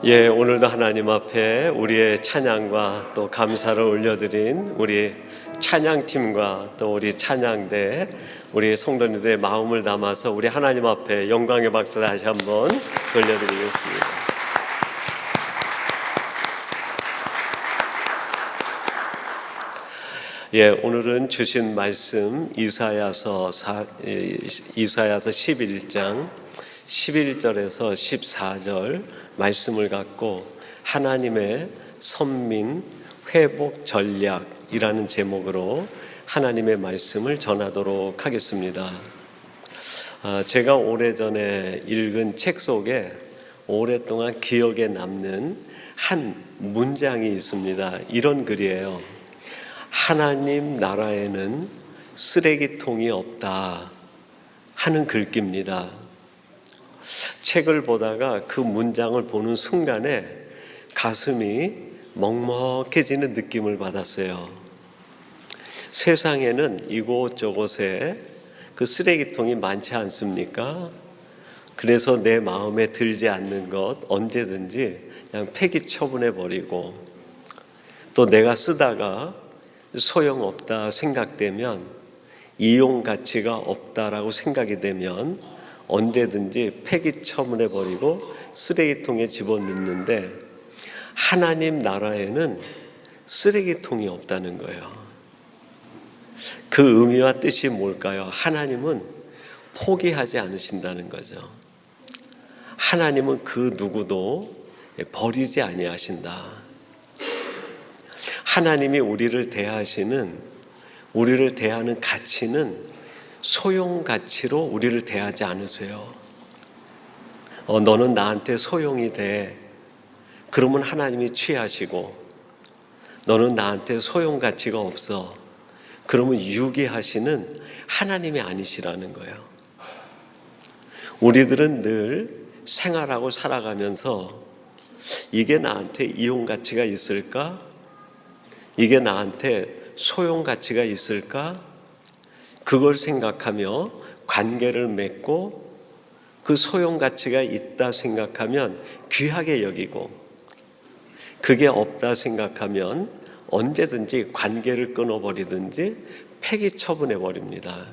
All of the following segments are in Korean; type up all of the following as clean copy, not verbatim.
오늘도 하나님 앞에 우리의 찬양과 또 감사를 올려드린 우리 찬양팀과 또 우리 찬양대, 우리 성도님들의 마음을 담아서 우리 하나님 앞에 영광의 박수 다시 한번 돌려드리겠습니다. 오늘은 주신 말씀 이사야서 11장 11절에서 14절 말씀을 갖고 하나님의 선민 회복 전략이라는 제목으로 하나님의 말씀을 전하도록 하겠습니다. 제가 오래전에 읽은 책 속에 오랫동안 기억에 남는 한 문장이 있습니다. 이런 글이에요. 하나님 나라에는 쓰레기통이 없다 하는 글귀입니다. 책을 보다가 그 문장을 보는 순간에 가슴이 먹먹해지는 느낌을 받았어요. 세상에는 이곳저곳에 그 쓰레기통이 많지 않습니까? 그래서 내 마음에 들지 않는 것 언제든지 그냥 폐기 처분해 버리고, 또 내가 쓰다가 소용없다 생각되면, 이용 가치가 없다라고 생각이 되면 언제든지 폐기 처분해 버리고 쓰레기통에 집어넣는데, 하나님 나라에는 쓰레기통이 없다는 거예요. 그 의미와 뜻이 뭘까요? 하나님은 포기하지 않으신다는 거죠. 하나님은 그 누구도 버리지 아니하신다. 하나님이 우리를 대하는 가치는 소용 가치로 우리를 대하지 않으세요. 너는 나한테 소용이 돼. 그러면 하나님이 취하시고, 너는 나한테 소용 가치가 없어. 그러면 유기하시는 하나님이 아니시라는 거예요. 우리들은 늘 생활하고 살아가면서 이게 나한테 이용 가치가 있을까? 이게 나한테 소용 가치가 있을까? 그걸 생각하며 관계를 맺고, 그 소용 가치가 있다 생각하면 귀하게 여기고, 그게 없다 생각하면 언제든지 관계를 끊어버리든지 폐기 처분해 버립니다.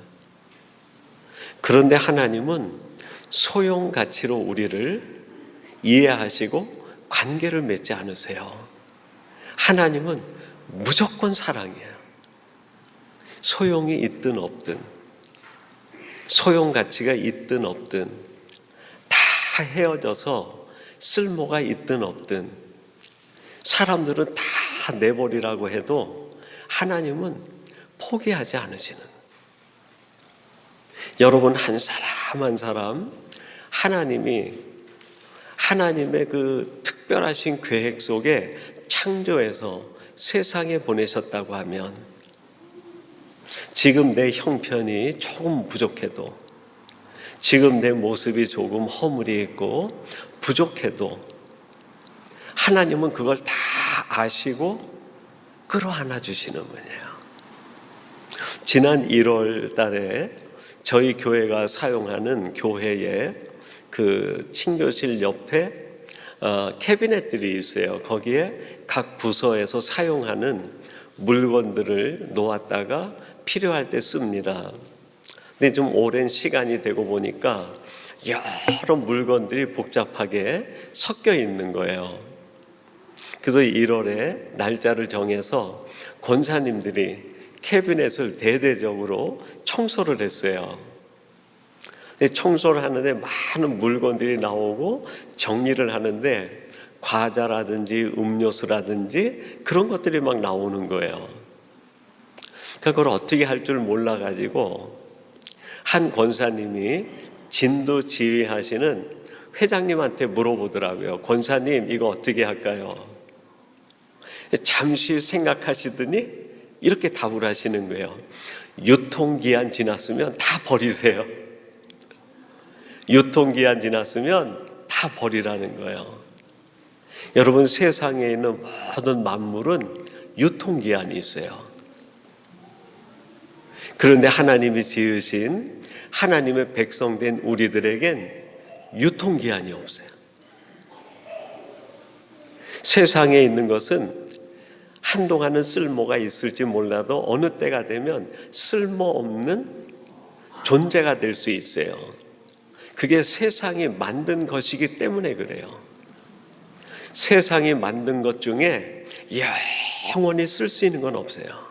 그런데 하나님은 소용 가치로 우리를 이해하시고 관계를 맺지 않으세요. 하나님은 무조건 사랑이에요. 소용이 있든 없든, 소용 가치가 있든 없든, 다 헤어져서 쓸모가 있든 없든, 사람들은 다 내버리라고 해도 하나님은 포기하지 않으시는, 여러분 한 사람 한 사람 하나님의 그 특별하신 계획 속에 창조해서 세상에 보내셨다고 하면, 지금 내 형편이 조금 부족해도, 지금 내 모습이 조금 허물이 있고 부족해도 하나님은 그걸 다 아시고 끌어안아 주시는 분이에요. 지난 1월 달에 저희 교회가 사용하는 교회에 그 친교실 옆에 캐비넷들이 있어요. 거기에 각 부서에서 사용하는 물건들을 놓았다가 필요할 때 씁니다. 근데 좀 오랜 시간이 되고 보니까 여러 물건들이 복잡하게 섞여 있는 거예요. 그래서 1월에 날짜를 정해서 권사님들이 캐비넷을 대대적으로 청소를 했어요. 근데 청소를 하는데 많은 물건들이 나오고 정리를 하는데 과자라든지 음료수라든지 그런 것들이 막 나오는 거예요. 그걸 어떻게 할 줄 몰라가지고 한 권사님이 진도 지휘하시는 회장님한테 물어보더라고요. 권사님, 이거 어떻게 할까요? 잠시 생각하시더니 이렇게 답을 하시는 거예요. 유통기한 지났으면 다 버리세요. 유통기한 지났으면 다 버리라는 거예요. 여러분, 세상에 있는 모든 만물은 유통기한이 있어요. 그런데 하나님이 지으신 하나님의 백성된 우리들에겐 유통기한이 없어요. 세상에 있는 것은 한동안은 쓸모가 있을지 몰라도 어느 때가 되면 쓸모없는 존재가 될 수 있어요. 그게 세상이 만든 것이기 때문에 그래요. 세상이 만든 것 중에 영원히 쓸 수 있는 건 없어요.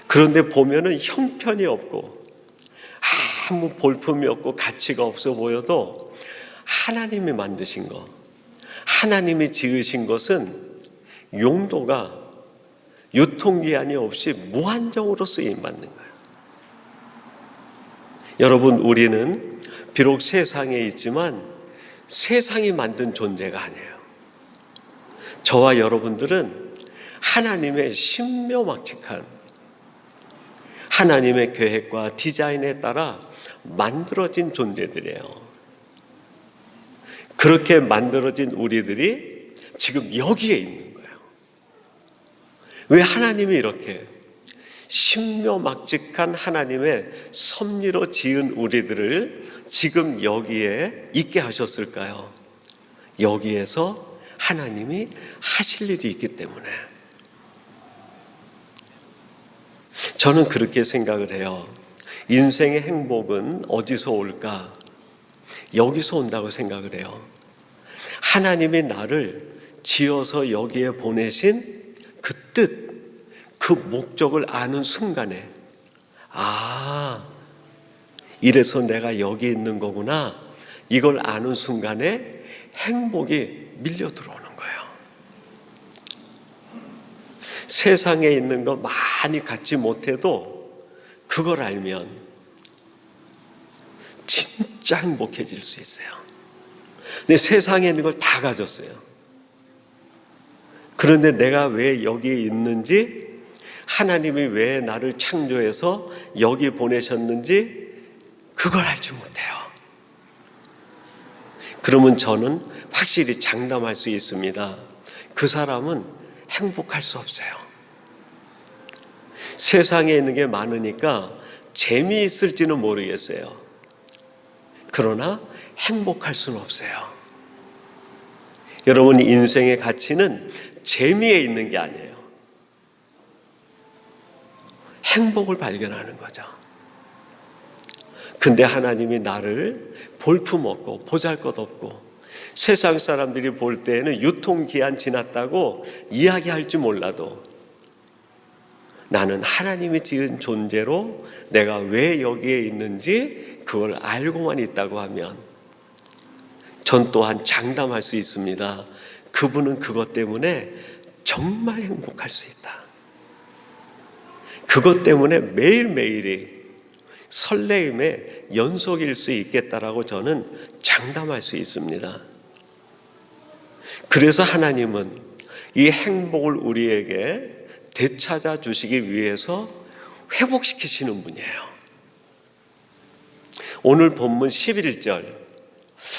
그런데 보면은 형편이 없고 아무 볼품이 없고 가치가 없어 보여도 하나님이 만드신 것, 하나님이 지으신 것은 용도가 유통기한이 없이 무한정으로 쓰임받는 거예요. 여러분, 우리는 비록 세상에 있지만 세상이 만든 존재가 아니에요. 저와 여러분들은 하나님의 신묘막측한 하나님의 계획과 디자인에 따라 만들어진 존재들이에요. 그렇게 만들어진 우리들이 지금 여기에 있는 거예요. 왜 하나님이 이렇게 신묘막측한 하나님의 섭리로 지은 우리들을 지금 여기에 있게 하셨을까요? 여기에서 하나님이 하실 일이 있기 때문에. 저는 그렇게 생각을 해요. 인생의 행복은 어디서 올까? 여기서 온다고 생각을 해요. 하나님이 나를 지어서 여기에 보내신 그 뜻, 그 목적을 아는 순간에 이래서 내가 여기 있는 거구나, 이걸 아는 순간에 행복이 밀려 들어오는 거예요. 세상에 있는 거 많이 갖지 못해도 그걸 알면 진짜 행복해질 수 있어요. 근데 세상에 있는 걸 다 가졌어요. 그런데 내가 왜 여기에 있는지, 하나님이 왜 나를 창조해서 여기 보내셨는지 그걸 알지 못해요. 그러면 저는 확실히 장담할 수 있습니다. 그 사람은 행복할 수 없어요. 세상에 있는 게 많으니까 재미있을지는 모르겠어요. 그러나 행복할 수는 없어요. 여러분, 인생의 가치는 재미에 있는 게 아니에요. 행복을 발견하는 거죠. 근데 하나님이 나를 볼품없고 보잘것없고 세상 사람들이 볼 때에는 유통기한 지났다고 이야기할지 몰라도 나는 하나님이 지은 존재로 내가 왜 여기에 있는지 그걸 알고만 있다고 하면 전 또한 장담할 수 있습니다. 그분은 그것 때문에 정말 행복할 수 있다. 그것 때문에 매일매일이 설레임의 연속일 수 있겠다라고 저는 장담할 수 있습니다. 그래서 하나님은 이 행복을 우리에게 되찾아 주시기 위해서 회복시키시는 분이에요. 오늘 본문 11절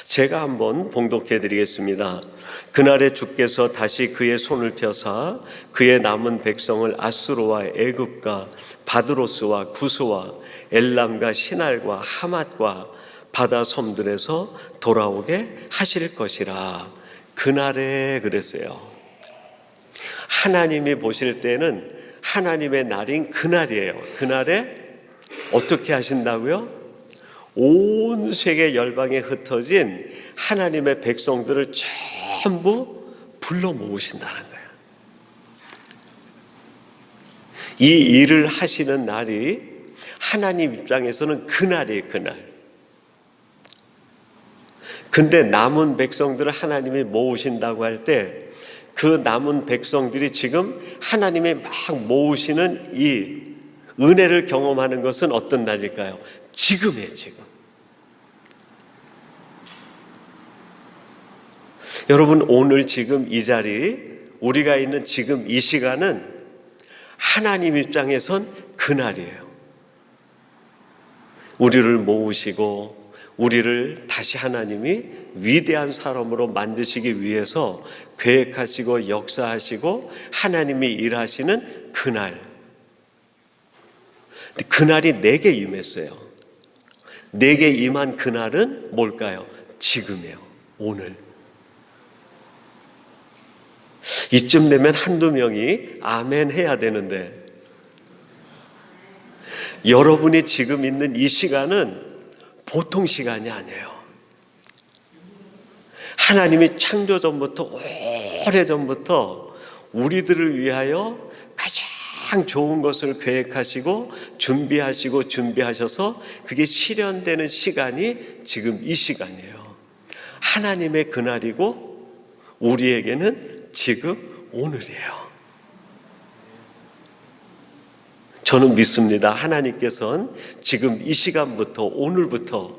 제가 한번 봉독해 드리겠습니다. 그날에 주께서 다시 그의 손을 펴사 그의 남은 백성을 아수르와 애굽과 바드로스와 구스와 엘람과 시날과 하맛과 바다 섬들에서 돌아오게 하실 것이라. 그날에 그랬어요. 하나님이 보실 때는 하나님의 날인 그날이에요. 그날에 어떻게 하신다고요? 온 세계 열방에 흩어진 하나님의 백성들을 전부 불러 모으신다는 거예요. 이 일을 하시는 날이 하나님 입장에서는 그날이에요. 그날. 근데 남은 백성들을 하나님이 모으신다고 할 때 그 남은 백성들이 지금 하나님이 막 모으시는 이 은혜를 경험하는 것은 어떤 날일까요? 지금이에요. 지금. 여러분, 오늘 지금 이 자리, 우리가 있는 지금 이 시간은 하나님 입장에선 그날이에요. 우리를 모으시고 우리를 다시 하나님이 위대한 사람으로 만드시기 위해서 계획하시고 역사하시고 하나님이 일하시는 그날. 그날이 내게 임했어요. 내게 임한 그날은 뭘까요? 지금이에요. 오늘. 이쯤 되면 한두 명이 아멘 해야 되는데, 여러분이 지금 있는 이 시간은 보통 시간이 아니에요. 하나님이 창조 전부터, 오래전부터 우리들을 위하여 가장 좋은 것을 계획하시고 준비하셔서 그게 실현되는 시간이 지금 이 시간이에요. 하나님의 그날이고 우리에게는 지금 오늘이에요. 저는 믿습니다. 하나님께서는 지금 이 시간부터, 오늘부터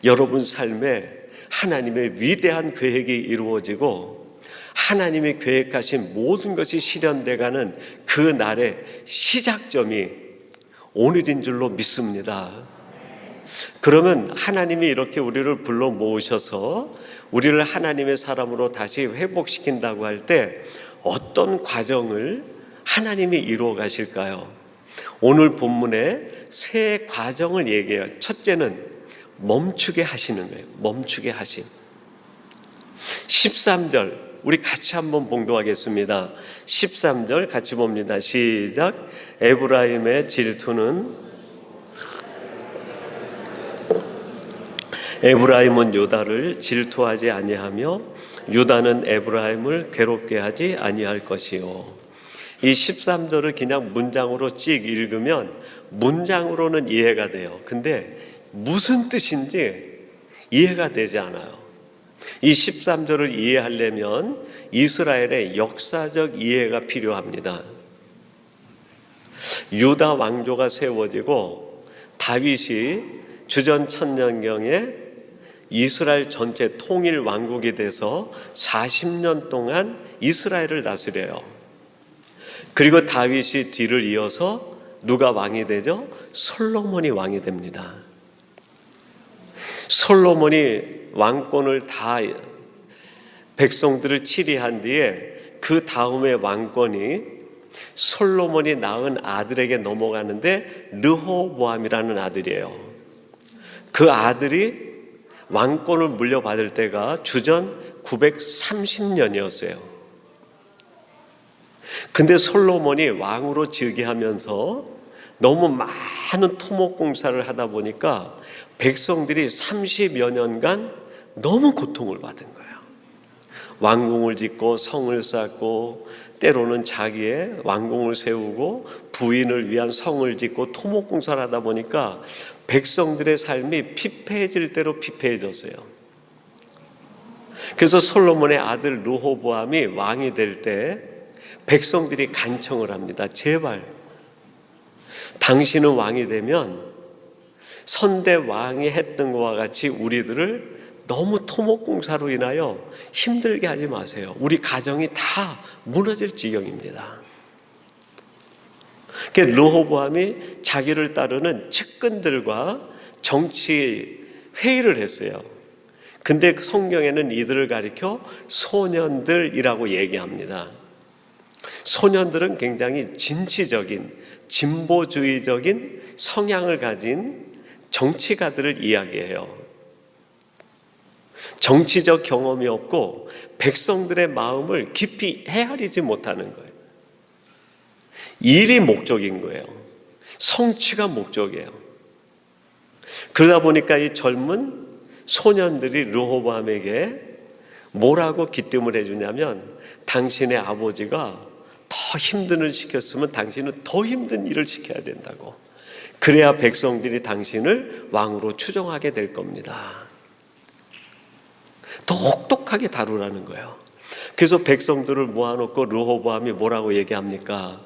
여러분 삶에 하나님의 위대한 계획이 이루어지고 하나님이 계획하신 모든 것이 실현돼가는 그 날의 시작점이 오늘인 줄로 믿습니다. 그러면 하나님이 이렇게 우리를 불러 모으셔서 우리를 하나님의 사람으로 다시 회복시킨다고 할 때 어떤 과정을 하나님이 이루어 가실까요? 오늘 본문에 세 과정을 얘기해요. 첫째는 멈추게 하시는 거예요. 멈추게 하심. 13절 우리 같이 한번 봉독하겠습니다. 13절 같이 봅니다. 시작. 에브라임의 에브라임은 유다를 질투하지 아니하며 유다는 에브라임을 괴롭게 하지 아니할 것이요. 이 13절을 그냥 문장으로 찍 읽으면 문장으로는 이해가 돼요. 근데 무슨 뜻인지 이해가 되지 않아요. 이 13절을 이해하려면 이스라엘의 역사적 이해가 필요합니다. 유다 왕조가 세워지고 다윗이 주전 1000년경에 이스라엘 전체 통일 왕국이 돼서 40년 동안 이스라엘을 다스려요. 그리고 다윗이 뒤를 이어서 누가 왕이 되죠? 솔로몬이 왕이 됩니다. 솔로몬이 왕권을 다 백성들을 치리한 뒤에 그 다음에 왕권이 솔로몬이 낳은 아들에게 넘어가는데 르호보암이라는 아들이에요. 그 아들이 왕권을 물려받을 때가 주전 930년이었어요. 근데 솔로몬이 왕으로 즉위하면서 너무 많은 토목공사를 하다 보니까 백성들이 30여 년간 너무 고통을 받은 거예요. 왕궁을 짓고 성을 쌓고 때로는 자기의 왕궁을 세우고 부인을 위한 성을 짓고 토목공사를 하다 보니까 백성들의 삶이 피폐해질 대로 피폐해졌어요. 그래서 솔로몬의 아들 르호보암이 왕이 될 때 백성들이 간청을 합니다. 제발 당신은 왕이 되면 선대 왕이 했던 것과 같이 우리들을 너무 토목공사로 인하여 힘들게 하지 마세요. 우리 가정이 다 무너질 지경입니다. 그래서 르호보암이 자기를 따르는 측근들과 정치 회의를 했어요. 근데 성경에는 이들을 가리켜 소년들이라고 얘기합니다. 소년들은 굉장히 진취적인 진보주의적인 성향을 가진 정치가들을 이야기해요. 정치적 경험이 없고 백성들의 마음을 깊이 헤아리지 못하는 거예요. 일이 목적인 거예요. 성취가 목적이에요. 그러다 보니까 이 젊은 소년들이 르호보암에게 뭐라고 기뜸을 해주냐면 당신의 아버지가 더 힘든 일을 시켰으면 당신은 더 힘든 일을 시켜야 된다고. 그래야 백성들이 당신을 왕으로 추종하게 될 겁니다. 더 혹독하게 다루라는 거예요. 그래서 백성들을 모아놓고 르호보암이 뭐라고 얘기합니까?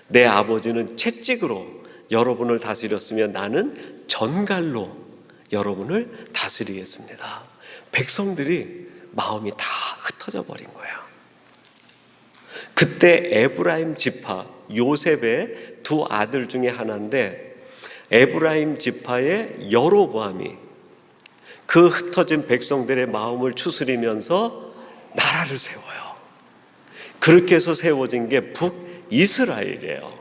내 아버지는 채찍으로 여러분을 다스렸으면 나는 전갈로 여러분을 다스리겠습니다. 백성들이 마음이 다 흩어져 버린 거예요. 그때 에브라임 지파 요셉의 두 아들 중에 하나인데 에브라임 지파의 여로보암이 그 흩어진 백성들의 마음을 추스리면서 나라를 세워요. 그렇게 해서 세워진 게 북이스라엘이에요.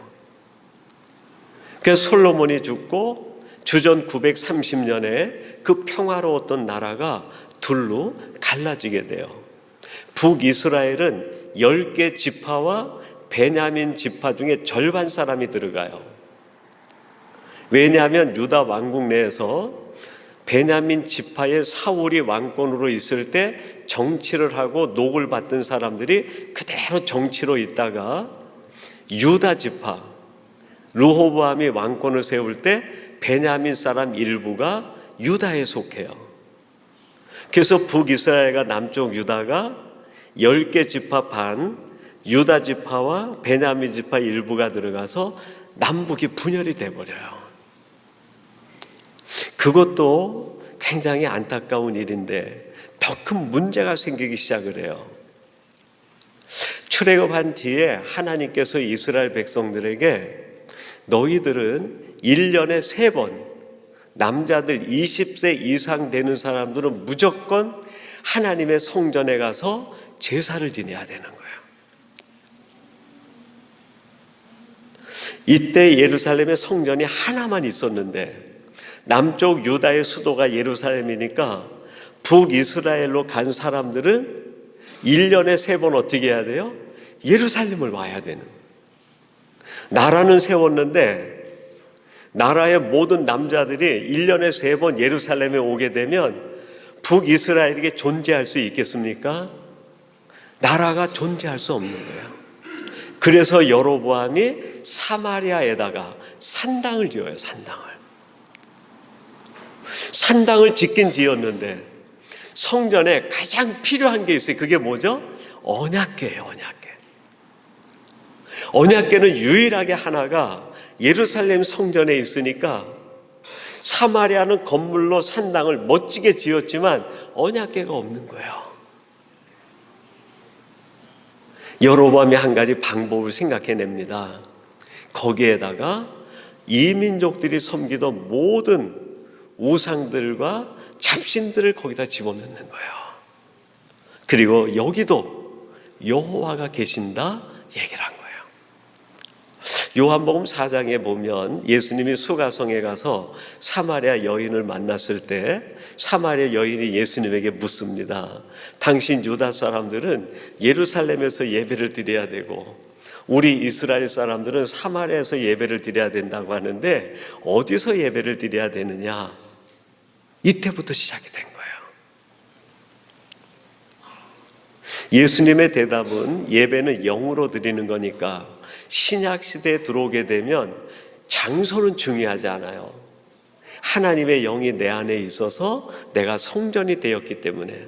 그래서 솔로몬이 죽고 주전 930년에 그 평화로웠던 나라가 둘로 갈라지게 돼요. 북이스라엘은 10개 지파와 베냐민 지파 중에 절반 사람이 들어가요. 왜냐하면 유다 왕국 내에서 베냐민 지파의 사울이 왕권으로 있을 때 정치를 하고 녹을 받던 사람들이 그대로 정치로 있다가 유다 지파 르호보암이 왕권을 세울 때 베냐민 사람 일부가 유다에 속해요. 그래서 북이스라엘과 남쪽 유다가 10개 지파 반, 유다 지파와 베냐민 지파 일부가 들어가서 남북이 분열이 돼버려요. 그것도 굉장히 안타까운 일인데 더 큰 문제가 생기기 시작을 해요. 출애굽한 뒤에 하나님께서 이스라엘 백성들에게 너희들은 1년에 3번 남자들 20세 이상 되는 사람들은 무조건 하나님의 성전에 가서 제사를 지내야 되는 거예요. 이때 예루살렘에 성전이 하나만 있었는데 남쪽 유다의 수도가 예루살렘이니까 북이스라엘로 간 사람들은 1년에 3번 어떻게 해야 돼요? 예루살렘을 와야 되는. 나라는 세웠는데 나라의 모든 남자들이 1년에 3번 예루살렘에 오게 되면 북이스라엘에게 존재할 수 있겠습니까? 나라가 존재할 수 없는 거예요. 그래서 여로보암이 사마리아에다가 산당을 지어요. 산당을 짓긴 지었는데 성전에 가장 필요한 게 있어요. 그게 뭐죠? 언약궤예요. 언약궤는 유일하게 하나가 예루살렘 성전에 있으니까 사마리아는 건물로 산당을 멋지게 지었지만 언약궤가 없는 거예요. 여로보암이 한 가지 방법을 생각해냅니다. 거기에다가 이민족들이 섬기던 모든 우상들과 잡신들을 거기다 집어넣는 거예요. 그리고 여기도 여호와가 계신다 얘기를 한 거예요. 요한복음 4장에 보면 예수님이 수가성에 가서 사마리아 여인을 만났을 때 사마리아 여인이 예수님에게 묻습니다. 당신 유다 사람들은 예루살렘에서 예배를 드려야 되고 우리 이스라엘 사람들은 사마리아에서 예배를 드려야 된다고 하는데 어디서 예배를 드려야 되느냐? 이때부터 시작이 된 거예요. 예수님의 대답은 예배는 영으로 드리는 거니까 신약 시대에 들어오게 되면 장소는 중요하지 않아요. 하나님의 영이 내 안에 있어서 내가 성전이 되었기 때문에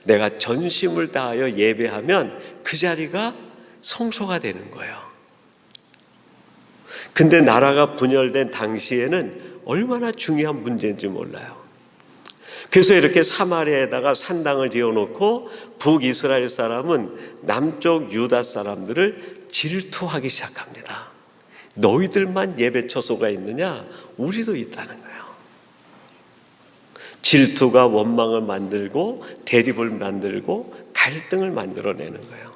내가 전심을 다하여 예배하면 그 자리가 성소가 되는 거예요. 근데 나라가 분열된 당시에는 얼마나 중요한 문제인지 몰라요. 그래서 이렇게 사마리아에다가 산당을 지어놓고 북이스라엘 사람은 남쪽 유다 사람들을 질투하기 시작합니다. 너희들만 예배 처소가 있느냐? 우리도 있다는 거예요. 질투가 원망을 만들고 대립을 만들고 갈등을 만들어내는 거예요.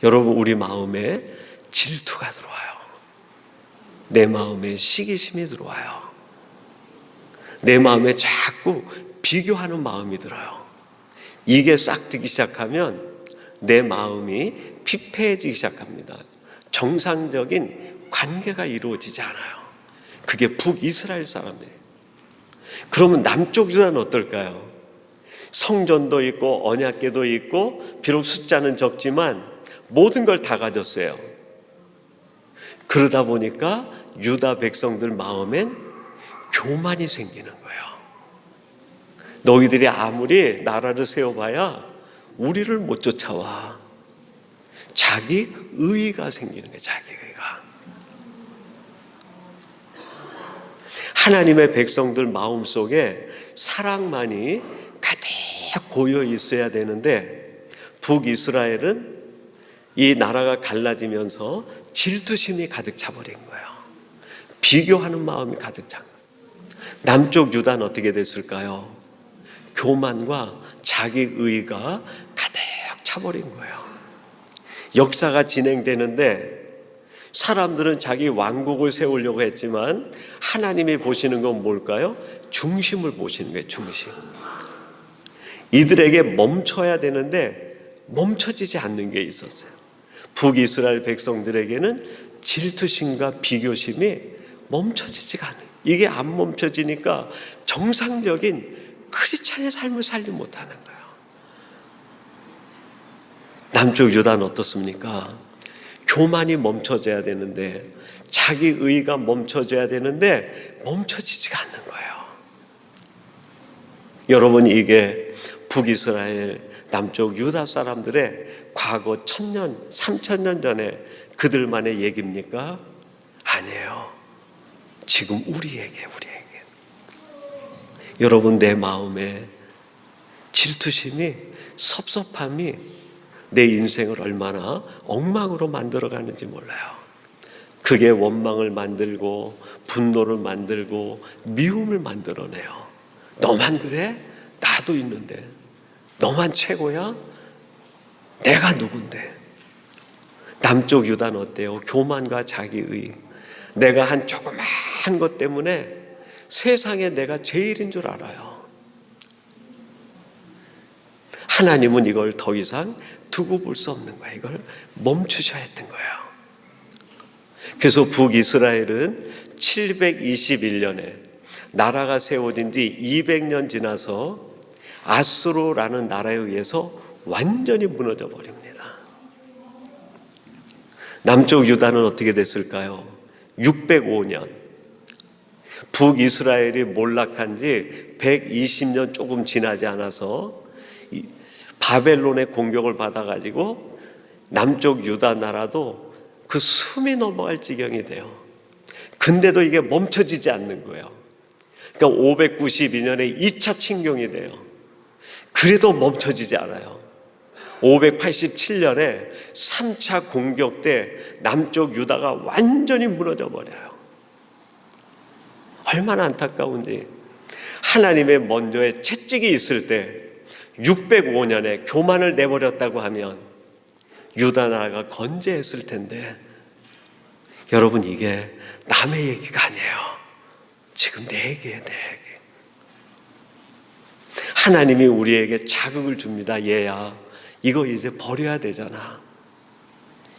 여러분, 우리 마음에 질투가 들어와요. 내 마음에 시기심이 들어와요. 내 마음에 자꾸 비교하는 마음이 들어요. 이게 싹트기 시작하면 내 마음이 피폐해지기 시작합니다. 정상적인 관계가 이루어지지 않아요. 그게 북이스라엘 사람이에요. 그러면 남쪽 유다는 어떨까요? 성전도 있고 언약궤도 있고 비록 숫자는 적지만 모든 걸 다 가졌어요. 그러다 보니까 유다 백성들 마음엔 교만이 생기는 거예요. 너희들이 아무리 나라를 세워봐야 우리를 못 쫓아와. 자기 의의가 생기는 거예요. 자기 의의가. 하나님의 백성들 마음속에 사랑만이 가득 고여 있어야 되는데 북이스라엘은 이 나라가 갈라지면서 질투심이 가득 차버린 거예요. 비교하는 마음이 가득 찬 거예요. 남쪽 유다는 어떻게 됐을까요? 교만과 자기의가 가득 차버린 거예요. 역사가 진행되는데 사람들은 자기 왕국을 세우려고 했지만 하나님이 보시는 건 뭘까요? 중심을 보시는 거예요. 중심. 이들에게 멈춰야 되는데 멈춰지지 않는 게 있었어요. 북이스라엘 백성들에게는 질투심과 비교심이 멈춰지지가 않아요. 이게 안 멈춰지니까 정상적인 크리스찬의 삶을 살지 못하는 거예요. 남쪽 유다는 어떻습니까? 교만이 멈춰져야 되는데, 자기 의가 멈춰져야 되는데 멈춰지지가 않는 거예요. 여러분, 이게 북이스라엘 남쪽 유다 사람들의 과거 1000년, 3000년 전에 그들만의 얘기입니까? 아니에요. 지금 우리에게. 여러분, 내 마음에 질투심이, 섭섭함이 내 인생을 얼마나 엉망으로 만들어가는지 몰라요. 그게 원망을 만들고 분노를 만들고 미움을 만들어내요. 너만 그래? 나도 있는데. 너만 최고야? 내가 누군데? 남쪽 유다는 어때요? 교만과 자기의. 내가 한 조그만 것 때문에 세상에 내가 제일인 줄 알아요. 하나님은 이걸 더 이상 두고 볼 수 없는 거예요. 이걸 멈추셔야 했던 거예요. 그래서 북이스라엘은 721년에 나라가 세워진 지 200년 지나서 아수르라는 나라에 의해서 완전히 무너져 버립니다. 남쪽 유다는 어떻게 됐을까요? 605년 북이스라엘이 몰락한 지 120년 조금 지나지 않아서 바벨론의 공격을 받아가지고 남쪽 유다 나라도 그 숨이 넘어갈 지경이 돼요. 근데도 이게 멈춰지지 않는 거예요. 그러니까 592년에 2차 침공이 돼요. 그래도 멈춰지지 않아요. 587년에 3차 공격 때 남쪽 유다가 완전히 무너져 버려요. 얼마나 안타까운지. 하나님의 먼저의 채찍이 있을 때 605년에 교만을 내버렸다고 하면 유다 나라가 건재했을 텐데, 여러분, 이게 남의 얘기가 아니에요. 지금 내 얘기예요, 내 얘기. 하나님이 우리에게 자극을 줍니다. 얘야, 이거 이제 버려야 되잖아.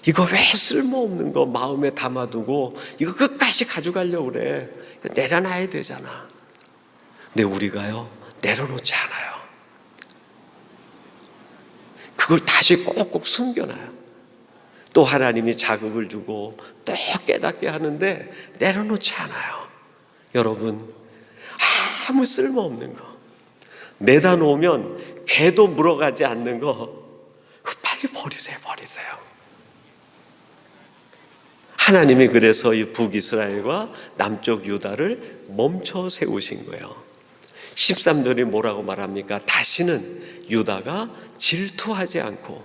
이거 왜 쓸모없는 거 마음에 담아두고 이거 끝까지 가져가려고 그래. 내려놔야 되잖아. 근데 우리가요, 내려놓지 않아요. 그걸 다시 꼭꼭 숨겨놔요. 또 하나님이 자극을 주고 또 깨닫게 하는데 내려놓지 않아요. 여러분, 아무 쓸모없는 거 내다 놓으면 개도 물어가지 않는 거, 그거 빨리 버리세요. 하나님이 그래서 이 북이스라엘과 남쪽 유다를 멈춰 세우신 거예요. 13절이 뭐라고 말합니까? 다시는 유다가 질투하지 않고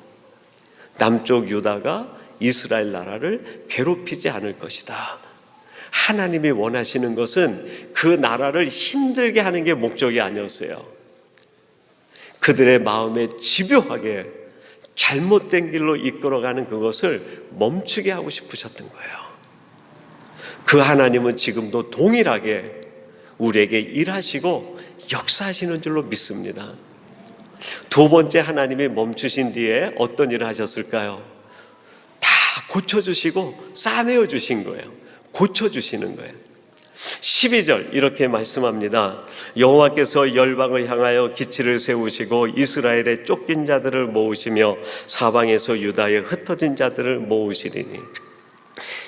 남쪽 유다가 이스라엘 나라를 괴롭히지 않을 것이다. 하나님이 원하시는 것은 그 나라를 힘들게 하는 게 목적이 아니었어요. 그들의 마음에 집요하게 잘못된 길로 이끌어가는 그것을 멈추게 하고 싶으셨던 거예요. 그 하나님은 지금도 동일하게 우리에게 일하시고 역사하시는 줄로 믿습니다. 두 번째, 하나님이 멈추신 뒤에 어떤 일을 하셨을까요? 다 고쳐주시고 싸매어 주신 거예요. 고쳐주시는 거예요. 12절 이렇게 말씀합니다. 여호와께서 열방을 향하여 기치를 세우시고 이스라엘의 쫓긴 자들을 모으시며 사방에서 유다의 흩어진 자들을 모으시리니,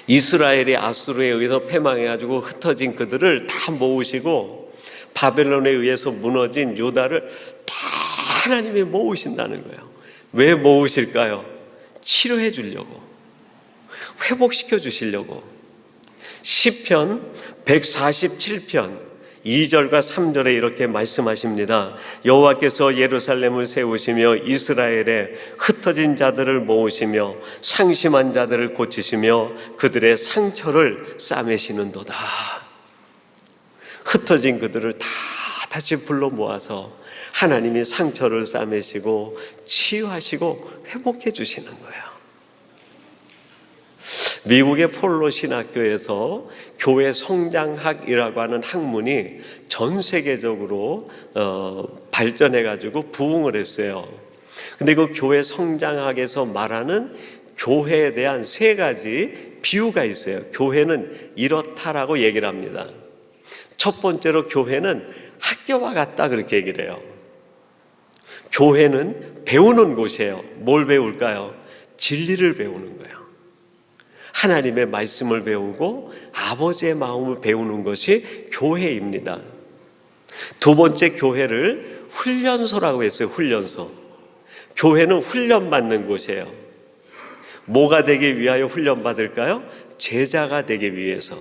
이스라엘이 아수르에 의해서 패망해가지고 흩어진 그들을 다 모으시고 바벨론에 의해서 무너진 유다를 다 하나님이 모으신다는 거예요. 왜 모으실까요? 치료해 주려고, 회복시켜 주시려고. 시편 147편 2절과 3절에 이렇게 말씀하십니다. 여호와께서 예루살렘을 세우시며 이스라엘의 흩어진 자들을 모으시며 상심한 자들을 고치시며 그들의 상처를 싸매시는도다. 흩어진 그들을 다 다시 불러 모아서 하나님이 상처를 싸매시고 치유하시고 회복해 주시는 거예요. 미국의 폴로 신학교에서 교회 성장학이라고 하는 학문이 전 세계적으로 발전해가지고 부흥을 했어요. 근데 그 교회 성장하게 해서 말하는 교회에 대한 세 가지 비유가 있어요. 교회는 이렇다라고 얘기를 합니다. 첫 번째로 교회는 학교와 같다 그렇게 얘기를 해요. 교회는 배우는 곳이에요. 뭘 배울까요? 진리를 배우는 거예요. 하나님의 말씀을 배우고 아버지의 마음을 배우는 것이 교회입니다. 두 번째 교회를 훈련소라고 했어요. 훈련소. 교회는 훈련받는 곳이에요. 뭐가 되기 위하여 훈련받을까요? 제자가 되기 위해서.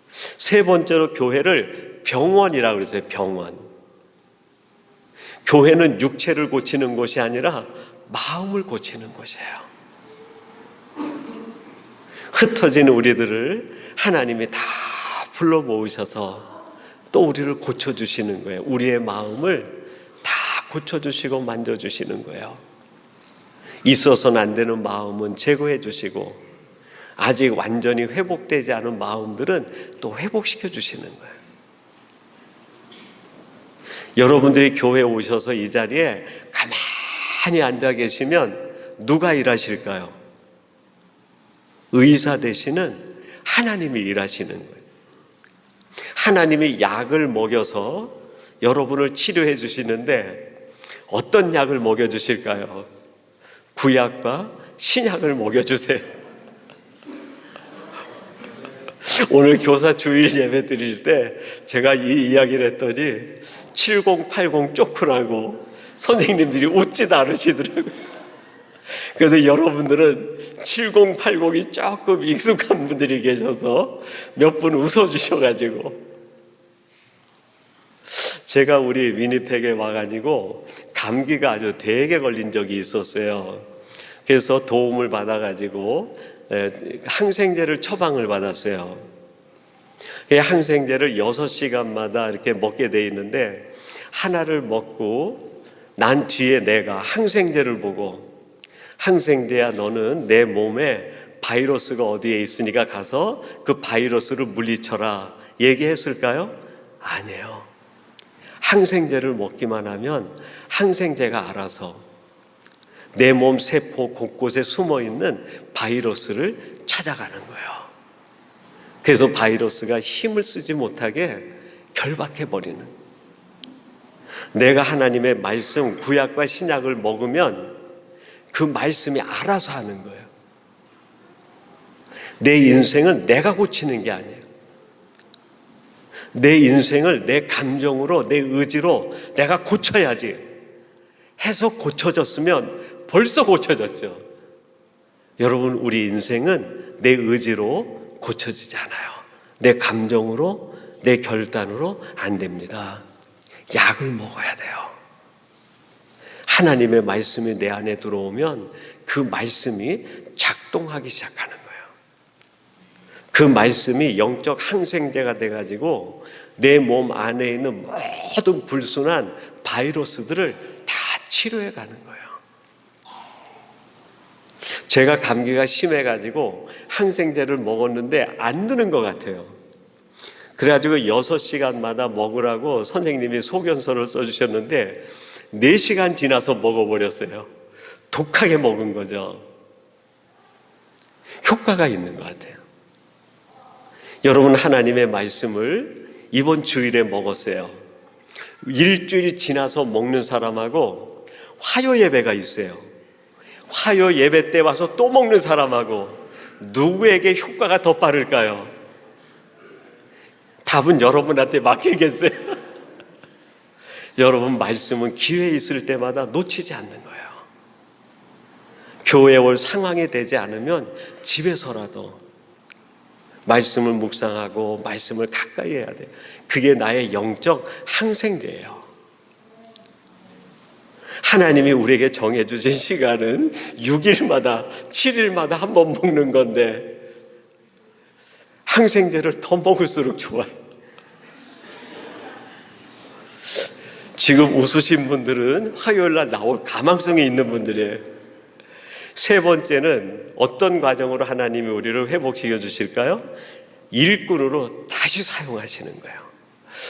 세 번째로 교회를 병원이라고 그랬어요. 병원. 교회는 육체를 고치는 곳이 아니라 마음을 고치는 곳이에요. 흩어진 우리들을 하나님이 다 불러 모으셔서 또 우리를 고쳐주시는 거예요. 우리의 마음을 다 고쳐주시고 만져주시는 거예요. 있어서는 안 되는 마음은 제거해 주시고 아직 완전히 회복되지 않은 마음들은 또 회복시켜 주시는 거예요. 여러분들이 교회에 오셔서 이 자리에 가만히 앉아 계시면 누가 일하실까요? 의사 되시는 하나님이 일하시는 거예요. 하나님이 약을 먹여서 여러분을 치료해 주시는데 어떤 약을 먹여 주실까요? 구약과 신약을 먹여 주세요. 오늘 교사 주일 예배 드릴 때 제가 이 이야기를 했더니 7080 쪼크라고 선생님들이 웃지도 않으시더라고요. 그래서 여러분들은 7080이 조금 익숙한 분들이 계셔서 몇 분 웃어주셔가지고 제가 우리 위니펙에 와가지고 감기가 아주 되게 걸린 적이 있었어요. 그래서 도움을 받아가지고 항생제를 처방을 받았어요. 항생제를 6시간마다 이렇게 먹게 돼 있는데 하나를 먹고 난 뒤에 내가 항생제를 보고 항생제야 너는 내 몸에 바이러스가 어디에 있으니까 가서 그 바이러스를 물리쳐라 얘기했을까요? 아니에요. 항생제를 먹기만 하면 항생제가 알아서 내 몸 세포 곳곳에 숨어있는 바이러스를 찾아가는 거예요. 그래서 바이러스가 힘을 쓰지 못하게 결박해버리는. 내가 하나님의 말씀, 구약과 신약을 먹으면 그 말씀이 알아서 하는 거예요. 내 인생은 내가 고치는 게 아니에요. 내 인생을 내 감정으로, 내 의지로 내가 고쳐야지 해서 고쳐졌으면 벌써 고쳐졌죠. 여러분, 우리 인생은 내 의지로 고쳐지지 않아요. 내 감정으로, 내 결단으로 안 됩니다. 약을 먹어야 돼요. 하나님의 말씀이 내 안에 들어오면 그 말씀이 작동하기 시작하는 거예요. 그 말씀이 영적 항생제가 돼가지고 내 몸 안에 있는 모든 불순한 바이러스들을 다 치료해 가는 거예요. 제가 감기가 심해가지고 항생제를 먹었는데 안 드는 것 같아요. 그래가지고 6시간마다 먹으라고 선생님이 소견서를 써주셨는데 4시간 지나서 먹어버렸어요. 독하게 먹은 거죠. 효과가 있는 것 같아요. 여러분, 하나님의 말씀을 이번 주일에 먹었어요. 일주일이 지나서 먹는 사람하고 화요 예배가 있어요. 화요 예배 때 와서 또 먹는 사람하고 누구에게 효과가 더 빠를까요? 답은 여러분한테 맡기겠어요. 여러분, 말씀은 기회 있을 때마다 놓치지 않는 거예요. 교회에 올 상황이 되지 않으면 집에서라도 말씀을 묵상하고 말씀을 가까이 해야 돼요. 그게 나의 영적 항생제예요. 하나님이 우리에게 정해주신 시간은 6일마다 7일마다 한 번 먹는 건데 항생제를 더 먹을수록 좋아요. 지금 웃으신 분들은 화요일날 나올 가망성이 있는 분들이에요. 세 번째는 어떤 과정으로 하나님이 우리를 회복시켜 주실까요? 일꾼으로 다시 사용하시는 거예요.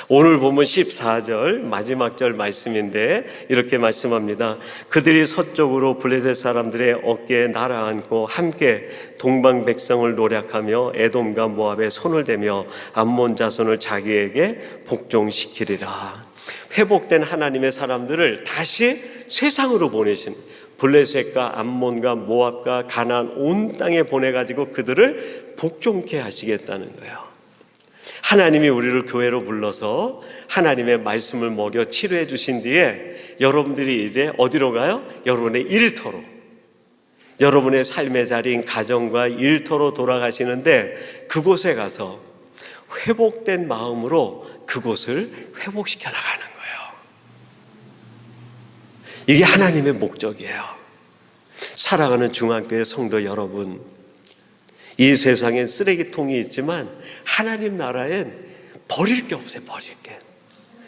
오늘 보면 14절 마지막 절 말씀인데 이렇게 말씀합니다. 그들이 서쪽으로 블레셋 사람들의 어깨에 날아앉고 함께 동방 백성을 노략하며 에돔과 모압에 손을 대며 암몬 자손을 자기에게 복종시키리라. 회복된 하나님의 사람들을 다시 세상으로 보내신, 블레셋과 암몬과 모압과 가나안 온 땅에 보내가지고 그들을 복종케 하시겠다는 거예요. 하나님이 우리를 교회로 불러서 하나님의 말씀을 먹여 치료해 주신 뒤에 여러분들이 이제 어디로 가요? 여러분의 일터로, 여러분의 삶의 자리인 가정과 일터로 돌아가시는데 그곳에 가서 회복된 마음으로 그곳을 회복시켜 나가는 거예요. 이게 하나님의 목적이에요. 사랑하는 중앙교회 성도 여러분, 이 세상엔 쓰레기통이 있지만 하나님 나라엔 버릴 게 없어요. 버릴 게.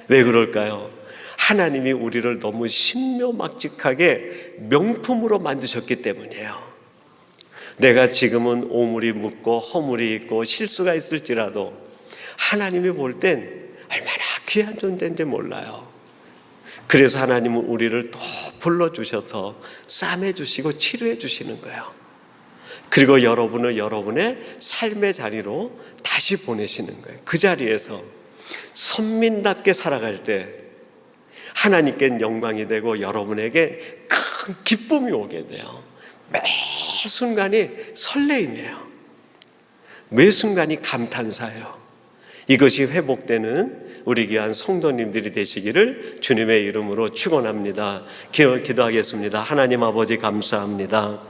왜 그럴까요? 하나님이 우리를 너무 신묘막직하게 명품으로 만드셨기 때문이에요. 내가 지금은 오물이 묻고 허물이 있고 실수가 있을지라도 하나님이 볼 땐 얼마나 귀한 존재인지 몰라요. 그래서 하나님은 우리를 또 불러주셔서 싸매주시고 치료해 주시는 거예요. 그리고 여러분을 여러분의 삶의 자리로 다시 보내시는 거예요. 그 자리에서 선민답게 살아갈 때 하나님께 영광이 되고 여러분에게 큰 기쁨이 오게 돼요. 매 순간이 설레임이에요. 매 순간이 감탄사예요. 이것이 회복되는 우리 귀한 성도님들이 되시기를 주님의 이름으로 축원합니다. 기도하겠습니다. 하나님 아버지 감사합니다.